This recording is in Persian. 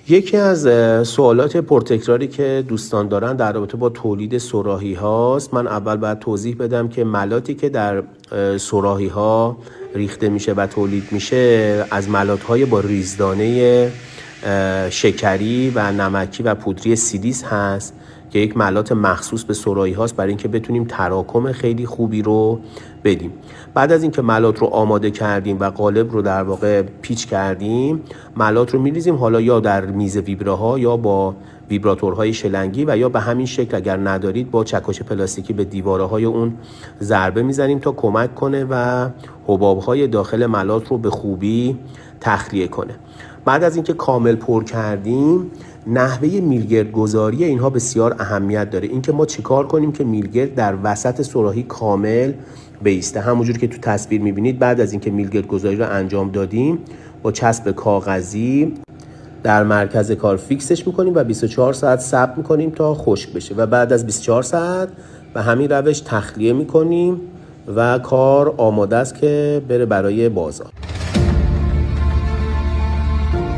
یکی از سوالات پرتکراری که دوستان دارن در رابطه با تولید صراحی هاست. من اول باید توضیح بدم که ملاتی که در صراحی ها ریخته میشه و تولید میشه از ملات های با ریزدانه شکری و نمکی و پودری سیلیس هست که یک ملات مخصوص به صراحی هاست برای اینکه بتونیم تراکم خیلی خوبی رو بدیم. بعد از اینکه ملات رو آماده کردیم و قالب رو در واقع پیچ کردیم، ملات رو میریزیم حالا یا در میز ویبراها یا با ویبراتورهای شلنگی و یا به همین شکل اگر ندارید با چکش پلاستیکی به دیوارهای اون ضربه میزنیم تا کمک کنه و حبابهای داخل ملات رو به خوبی تخلیه کنه. بعد از اینکه کامل پر کردیم، نحوه میلگرد گذاری اینها بسیار اهمیت داره. اینکه ما چیکار کنیم که میلگرد در وسط صراحی کامل بیسته. همونجور که تو تصویر میبینید بعد از اینکه میلگرد گذاری رو انجام دادیم با چسب کاغذی در مرکز کار فیکسش میکنیم و 24 ساعت صبر میکنیم تا خشک بشه و بعد از 24 ساعت به همین روش تخلیه میکنیم و کار آماده است که بره برای بازار.